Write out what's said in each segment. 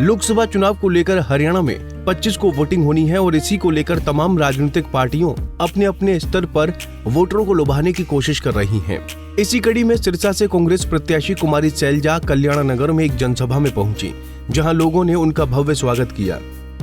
लोकसभा चुनाव को लेकर हरियाणा में 25 को वोटिंग होनी है और इसी को लेकर तमाम राजनीतिक पार्टियों अपने अपने स्तर पर वोटरों को लुभाने की कोशिश कर रही हैं। इसी कड़ी में सिरसा से कांग्रेस प्रत्याशी कुमारी सैलजा कल्याण नगर में एक जनसभा में पहुंची, जहां लोगों ने उनका भव्य स्वागत किया।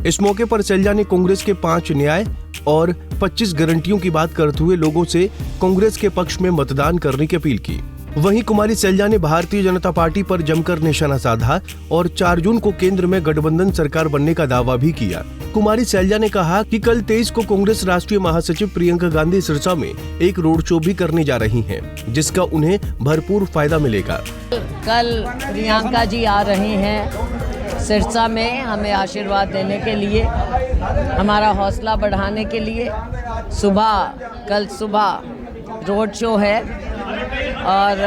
इस मौके पर सैलजा ने कांग्रेस के 5 न्याय और 25 गारंटियों की बात करते हुए लोगों से कांग्रेस के पक्ष में मतदान करने की अपील की। वहीं कुमारी सैलजा ने भारतीय जनता पार्टी पर जमकर निशाना साधा और 4 जून को केंद्र में गठबंधन सरकार बनने का दावा भी किया। कुमारी सैलजा ने कहा कि कल 23 को कांग्रेस राष्ट्रीय महासचिव प्रियंका गांधी सिरसा में एक रोड शो भी करने जा रही हैं, जिसका उन्हें भरपूर फायदा मिलेगा। कल प्रियंका जी आ रही हैं सिरसा में हमें आशीर्वाद देने के लिए, हमारा हौसला बढ़ाने के लिए। कल सुबह रोड शो है और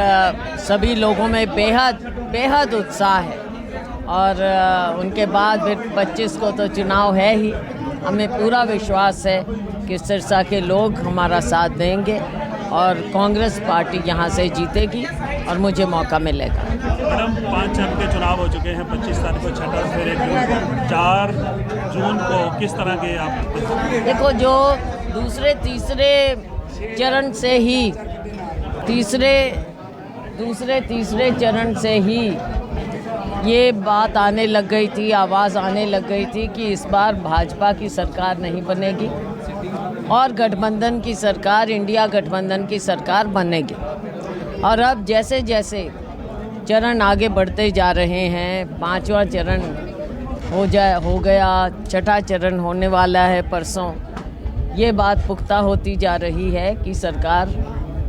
सभी लोगों में बेहद उत्साह है और उनके बाद फिर 25 को तो चुनाव है ही। हमें पूरा विश्वास है कि सिरसा के लोग हमारा साथ देंगे और कांग्रेस पार्टी यहाँ से जीतेगी और मुझे मौका मिलेगा। मैडम, 5 चरण के चुनाव हो चुके हैं, 25 तारीख को छठा, फिर 1 जून, 4 जून को किस तरह के आप देखो, जो दूसरे तीसरे चरण से ही दूसरे चरण से ही ये बात आने लग गई थी, आवाज़ आने लग गई थी कि इस बार भाजपा की सरकार नहीं बनेगी और गठबंधन की सरकार, इंडिया गठबंधन की सरकार बनेगी। और अब जैसे जैसे चरण आगे बढ़ते जा रहे हैं, 5वां चरण हो गया, छठा चरण होने वाला है परसों, ये बात पुख्ता होती जा रही है कि सरकार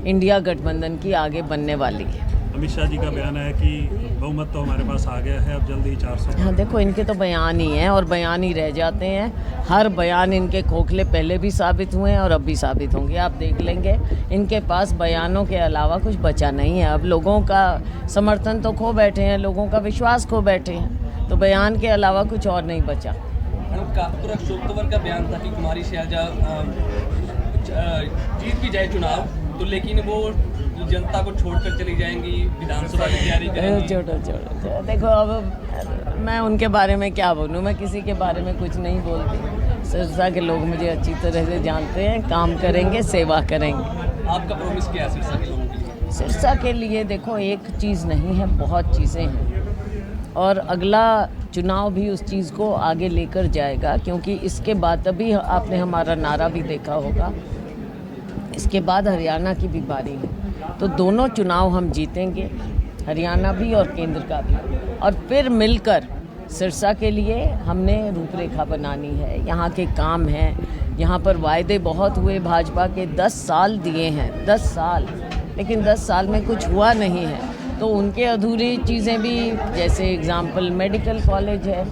इंडिया गठबंधन की आगे बनने वाली है। अमित शाह जी का बयान है कि बहुमत तो हमारे पास आ गया है, अब जल्दी ही 400। हाँ, देखो, इनके तो बयान ही हैं और बयान ही रह जाते हैं। हर बयान इनके खोखले पहले भी साबित हुए हैं और अब भी साबित होंगे। आप देख लेंगे, इनके पास बयानों के अलावा कुछ बचा नहीं है। अब लोगों का समर्थन तो खो बैठे हैं, लोगों का विश्वास खो बैठे हैं, तो बयान के अलावा कुछ और नहीं बचा। काफपुर अशोक का बयान था कि कुमारी सैलजा जीत भी जाए चुनाव तो, लेकिन वो जनता को छोड़कर चली जाएंगी, विधानसभा की तैयारी करेंगी। छोड़ो। देखो, अब मैं उनके बारे में क्या बोलूँ, मैं किसी के बारे में कुछ नहीं बोलती। सिरसा के लोग मुझे अच्छी तरह से जानते हैं, काम करेंगे, सेवा करेंगे। आपका प्रॉमिस क्या है सिरसा के लोगों के लिए? सिरसा के लिए देखो, एक चीज़ नहीं है, बहुत चीज़ें हैं और अगला चुनाव भी उस चीज़ को आगे लेकर जाएगा, क्योंकि इसके बाद अभी आपने हमारा नारा भी देखा होगा, इसके बाद हरियाणा की भी बारी है, तो दोनों चुनाव हम जीतेंगे, हरियाणा भी और केंद्र का भी, और फिर मिलकर सिरसा के लिए हमने रूपरेखा बनानी है। यहाँ के काम हैं, यहाँ पर वायदे बहुत हुए, भाजपा के 10 साल दिए हैं, 10 साल, लेकिन 10 साल में कुछ हुआ नहीं है। तो उनके अधूरी चीज़ें भी, जैसे एग्जाम्पल मेडिकल कॉलेज है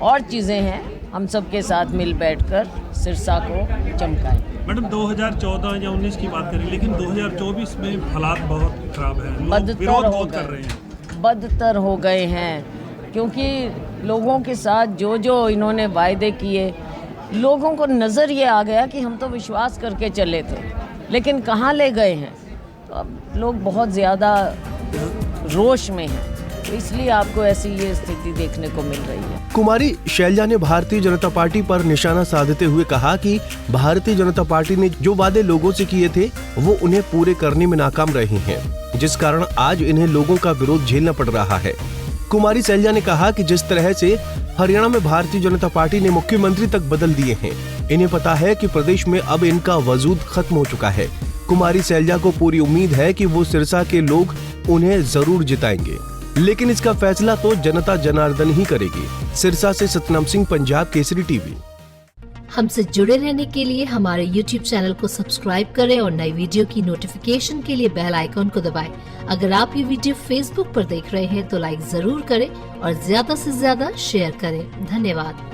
और चीज़ें हैं, हम सब के साथ मिल बैठकर सिरसा को चमकाएं। मैडम, 2014 या 19 की बात करें, लेकिन 2024 में हालात बहुत खराब हैं, लोग विरोध बहुत कर रहे हैं, बदतर हो गए हैं, क्योंकि लोगों के साथ जो इन्होंने वायदे किए, लोगों को नज़र ये आ गया कि हम तो विश्वास करके चले थे, लेकिन कहाँ ले गए हैं। तो अब लोग बहुत ज़्यादा रोष में हैं, तो इसलिए आपको ऐसी ये स्थिति देखने को मिल रही है। कुमारी सैलजा ने भारतीय जनता पार्टी पर निशाना साधते हुए कहा कि भारतीय जनता पार्टी ने जो वादे लोगों से किए थे वो उन्हें पूरे करने में नाकाम रहे हैं, जिस कारण आज इन्हें लोगों का विरोध झेलना पड़ रहा है। कुमारी सैलजा ने कहा कि जिस तरह से हरियाणा में भारतीय जनता पार्टी ने मुख्यमंत्री तक बदल दिए हैं, इन्हें पता है कि प्रदेश में अब इनका वजूद खत्म हो चुका है। कुमारी सैलजा को पूरी उम्मीद है कि वो सिरसा के लोग उन्हें जरूर जिताएंगे, लेकिन इसका फैसला तो जनता जनार्दन ही करेगी। सिरसा से सतनाम सिंह, पंजाब केसरी टीवी। हमसे जुड़े रहने के लिए हमारे YouTube चैनल को सब्सक्राइब करें और नई वीडियो की नोटिफिकेशन के लिए बेल आइकॉन को दबाएं। अगर आप ये वीडियो Facebook पर देख रहे हैं तो लाइक जरूर करें और ज्यादा से ज्यादा शेयर करें। धन्यवाद।